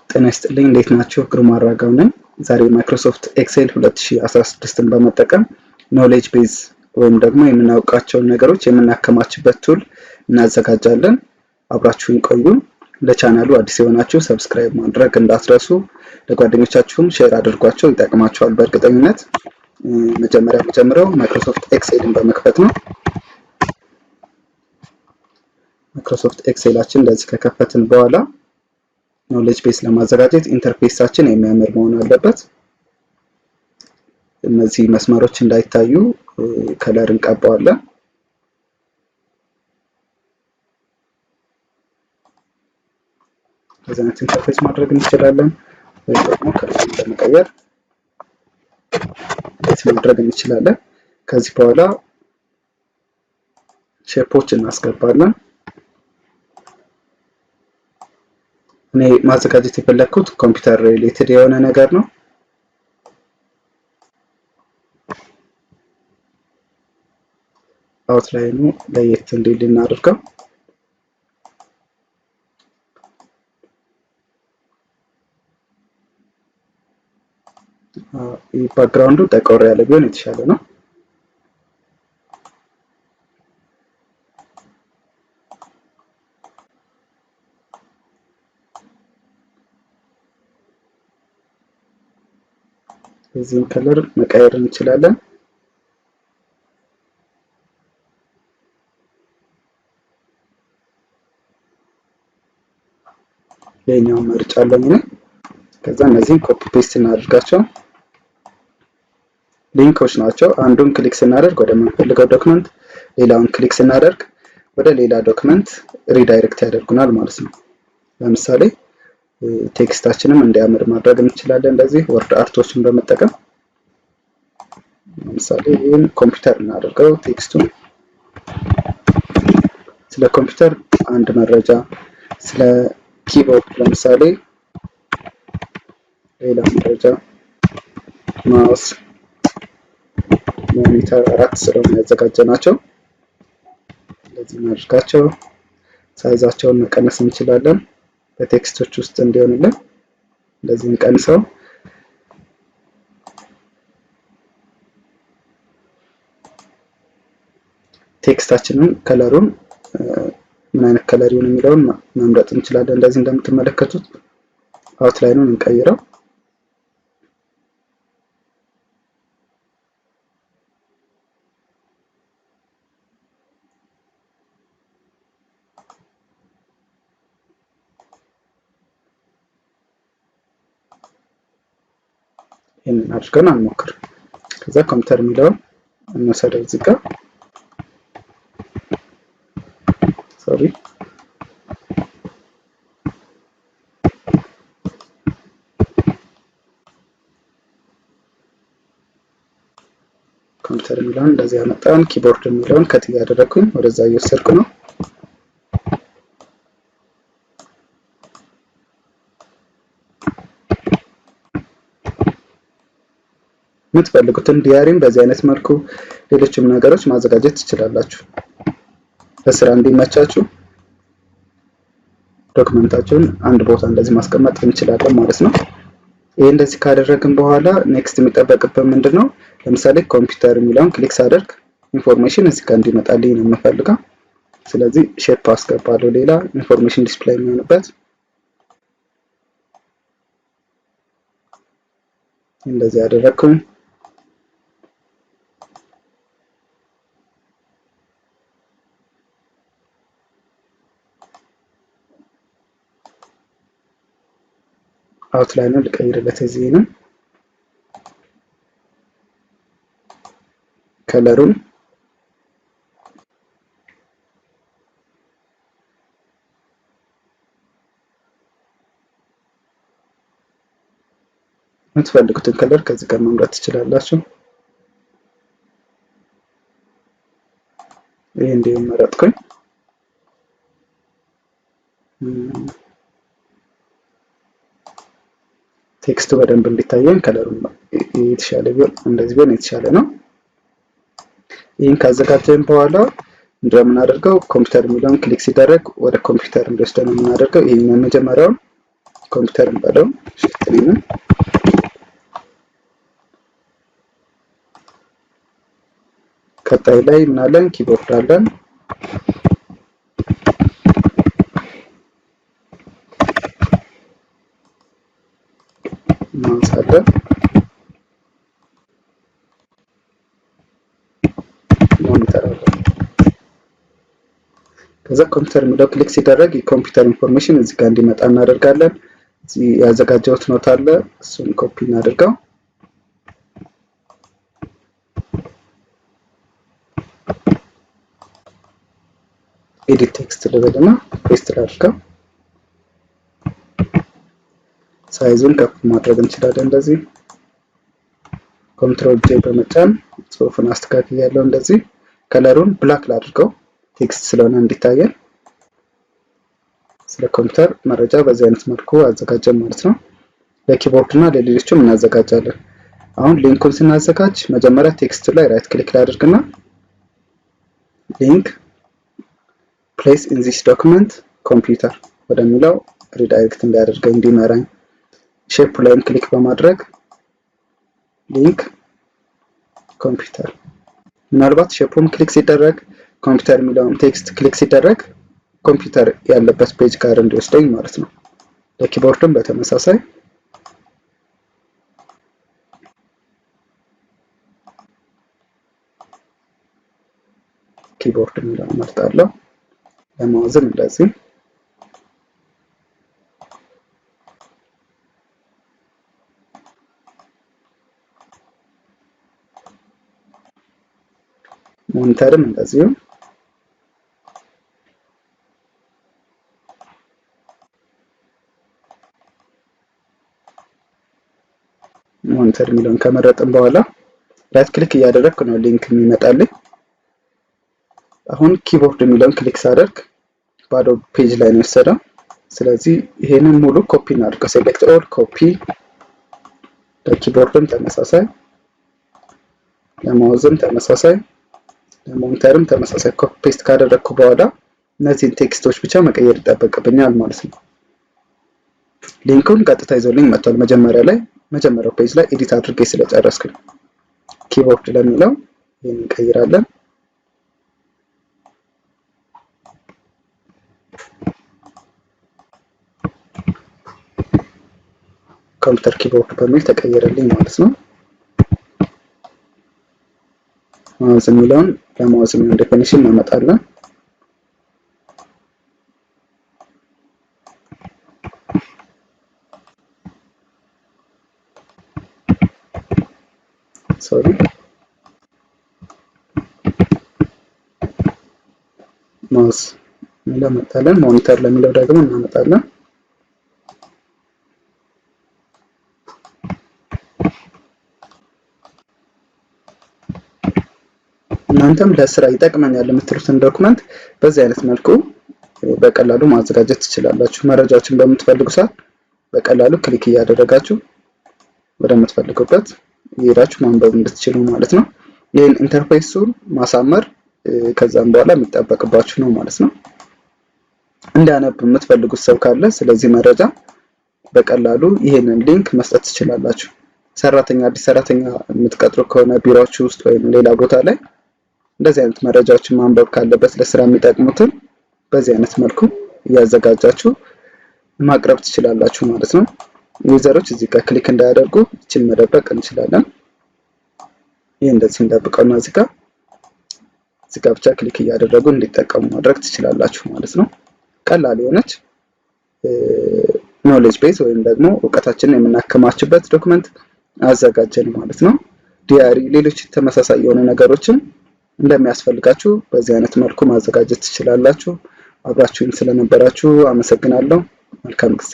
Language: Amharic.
ጤና ይስጥልኝ እንዴት ናችሁ? ግሩም አራጋው ነኝ። ዛሬ ማይክሮሶፍት ኤክሴል 2016ን በመጠቀም ኖሌጅ ቤዝ ወይም ደግሞ የምናውቃቸውን ነገሮች የምናከማችበት ቱል እናዘጋጃለን። አብራችሁን ቆዩ። ለቻናሉ አዲስ የሆናችሁ ሰብስክራይብ ማድረግ እንዳትረሱ፣ ለጓደኞቻችሁም ሼር አድርጓቸው፣ ይጠቅማቸዋል በእርግጠኝነት። መጀመሪያ የምጀምረው ማይክሮሶፍት ኤክሴልን በመክፈት ነው። ማይክሮሶፍት ኤክሴላችን እንደዚህ ከከፈትን በኋላ ኖሌጅ ቤዝ ለማዘጋጀት ኢንተርፌሳችን የሚያምር መሆን አለበት። እነዚህ መስመሮች እንዳይታዩ ከለር እንቀባዋለን። ከዚህ አይነት ኢንተርፌስ ማድረግ እንችላለን፣ ወይም ደግሞ ከለር በመቀየር ማድረግ እንችላለን። ከዚህ በኋላ ሼፖች እናስገባለን። እኔ ማዘጋጀት የፈለኩት ኮምፒውተር ሪሌትድ የሆነ ነገር ነው። አውትላይኑ ለየት እንዲል እናድርገው። ባክግራውንዱ ጠቆር ያለ ቢሆን የተሻለ ነው። እዚህን ከለር መቀየር እንችላለን። ለኛው መርጫለሁ እኔ። ከዛ እነዚህን ኮፒ ፔስት እናድርጋቸው። ሊንኮች ናቸው። አንዱን ክሊክ ስናደርግ ወደ ምንፈልገው ዶክመንት፣ ሌላውን ክሊክ ስናደርግ ወደ ሌላ ዶክመንት ሪዳይሬክት ያደርጉናል ማለት ነው። ለምሳሌ ቴክስታችንም እንዲያምር ማድረግ እንችላለን። እንደዚህ ወርድ አርቶችን በመጠቀም ለምሳሌ ይህን ኮምፒውተር እናደርገው። ቴክስቱን ስለ ኮምፒውተር አንድ መረጃ፣ ስለ ኪቦርድ ለምሳሌ ሌላ መረጃ፣ ማውስ፣ ሞኒተር 4 ስለሆነ ያዘጋጀናቸው እንደዚህ እናድርጋቸው። ሳይዛቸውን መቀነስ እንችላለን። በቴክስቶች ውስጥ እንዲሆንልን እንደዚህ እንቀንሰው። ቴክስታችንን ከለሩን ምን አይነት ከለር ይሁን የሚለውን መምረጥ እንችላለን። እንደዚህ እንደምትመለከቱት አውትላይኑን እንቀይረው። ይሄንን አድርገን አንሞክር። ከዛ ኮምፒውተር የሚለውን እንወሰደው እዚህ ጋር ኮምፒውተር የሚለውን እንደዚህ ያመጣን። ኪቦርድ የሚለውን ከት ያደረኩኝ ወደዛ እየወሰድኩ ነው። የምትፈልጉትን ዲያሪም በዚህ አይነት መልኩ ሌሎችም ነገሮች ማዘጋጀት ትችላላችሁ። ለስራ እንዲመቻችሁ ዶክመንታችሁን አንድ ቦታ እንደዚህ ማስቀመጥ እንችላለን ማለት ነው። ይሄ እንደዚህ ካደረግን በኋላ ኔክስት የሚጠበቅብን ምንድነው? ለምሳሌ ኮምፒውተር የሚለውን ክሊክ ሳደርግ ኢንፎርሜሽን እዚህ ጋር እንዲመጣልኝ ነው የምፈልገው። ስለዚህ ሼፕ አስገባለሁ፣ ሌላ ኢንፎርሜሽን ዲስፕሌይ የሚሆንበት እንደዚህ ያደረግኩኝ። አውትላይኑን ልቀይርለት። እዚህንም ከለሩን የምትፈልጉትን ከለር ከዚህ ጋር መምረጥ ትችላላችሁ። ይሄ እንዲሁም መረጥኩኝ። ቴክስቱ በደንብ እንዲታየን ከለሩን የተሻለ ቢሆን እንደዚህ ቢሆን የተሻለ ነው። ይህን ካዘጋጀን በኋላ እንደምናደርገው ኮምፒውተር የሚለውን ክሊክ ሲደረግ ወደ ኮምፒውተር እንዲወስደን የምናደርገው ይሄን መጀመሪያውን ኮምፒውተር እንበለው ሽትሪም ቀጣይ ላይ ምን አለን ኪቦርድ አለን ማውስ አለን ሞኒተር አለን ከዛ ኮምፒውተር የሚለው ክሊክ ሲደረግ የኮምፒውተር ኢንፎርሜሽን እዚህ ጋር እንዲመጣ እናደርጋለን እዚህ ያዘጋጀሁት ኖት አለ እሱን ኮፒ እናድርገው ኤዲት ቴክስት ልበልና ፔስት ላድርገው ሳይዙን ከፍ ማድረግ እንችላለን እንደዚህ ኮንትሮል ጄ በመጫን ጽሁፉን አስተካክያለሁ እንደዚህ ከለሩን ብላክ ላድርገው ቴክስት ስለሆነ እንዲታየን ስለ ኮምፒውተር መረጃ በዚህ አይነት መልኩ አዘጋጀን ማለት ነው ለኪቦርድ እና ለሌሎችም እናዘጋጃለን አሁን ሊንኩን ስናዘጋጅ መጀመሪያ ቴክስቱ ላይ ራይት ክሊክ ላድርግና ሊንክ place in this document computer ወደሚለው ሪዳይሬክት እንዲያደርገኝ እንዲመራኝ ሼፕ ላይን ክሊክ በማድረግ ሊንክ ኮምፒውተር ምናልባት ሼፑን ክሊክ ሲደረግ ኮምፒውተር የሚለውን ቴክስት ክሊክ ሲደረግ ኮምፒውተር ያለበት ፔጅ ጋር እንዲወስደኝ ማለት ነው ለኪቦርድም በተመሳሳይ ኪቦርድ የሚለውን መርጣለሁ ለማውዝም እንደዚህ ሞኒተርም እንደዚህ ሞኒተር የሚለውን ከመረጥን በኋላ ራይት ክሊክ እያደረግኩ ነው ሊንክ የሚመጣልኝ አሁን ኪቦርድ የሚለውን ክሊክ ሳደርግ ባዶ ፔጅ ላይ ነው የወሰደው ስለዚህ ይሄንን ሙሉ ኮፒ እናድርገው ሴሌክት ኦል ኮፒ ለኪቦርድም ተመሳሳይ ለማውዝም ተመሳሳይ ለሞኒተርም ተመሳሳይ ኮፒ ፔስት ካደረግኩ በኋላ እነዚህን ቴክስቶች ብቻ መቀየር ይጠበቅብኛል ማለት ነው ሊንኩን ቀጥታ ይዞልኝ መጥቷል መጀመሪያው ፔጅ ላይ ኤዲት አድርጌ ስለጨረስኩ ኪቦርድ ለሚለው ይሄን እንቀይራለን ኮምፒውተር ኪቦርድ በሚል ተቀየረልኝ ማለት ነው ማውዝ የሚለውን ለማውዝ የሚሆን ዴፊኒሽን እናመጣለን ማውዝ የሚለው እናመጣለን ሞኒተር ለሚለው ደግሞ እናመጣለን እናንተም ለስራ ይጠቅመኛል የምትሉትን ዶክመንት በዚህ አይነት መልኩ በቀላሉ ማዘጋጀት ትችላላችሁ መረጃዎችን በምትፈልጉ ሰዓት በቀላሉ ክሊክ እያደረጋችሁ ወደምትፈልጉበት ይሄዳችሁ ማንበብ እንድትችሉ ማለት ነው ይሄን ኢንተርፌሱን ማሳመር ከዛም በኋላ የሚጠበቅባችሁ ነው ማለት ነው እንዲያነብ የምትፈልጉት ሰው ካለ ስለዚህ መረጃ በቀላሉ ይሄንን ሊንክ መስጠት ትችላላችሁ አዲስ ሰራተኛ የምትቀጥሩ ከሆነ ቢሮአችሁ ውስጥ ወይም ሌላ ቦታ ላይ እንደዚህ አይነት መረጃዎችን ማንበብ ካለበት ለስራ የሚጠቅሙትን በዚህ አይነት መልኩ ያዘጋጃችሁ ማቅረብ ትችላላችሁ ማለት ነው ዩዘሮች እዚህ ጋር ክሊክ እንዳያደርጉ እቺን መደበቅ እንችላለን ይሄ እንደዚህ እንደብቀውና እዚህ ጋር ብቻ ክሊክ እያደረጉ እንዲጠቀሙ ማድረግ ትችላላችሁ ማለት ነው ቀላል የሆነች ኖሌጅ ቤዝ ወይም ደግሞ ዕውቀታችንን የምናከማችበት ዶክመንት አዘጋጀን ማለት ነው ዲያሪ ሌሎች ተመሳሳይ የሆኑ ነገሮችን እንደሚያስፈልጋችሁ በዚህ አይነት መልኩ ማዘጋጀት ትችላላችሁ አብራችሁን ስለነበራችሁ አመሰግናለሁ መልካም ጊዜ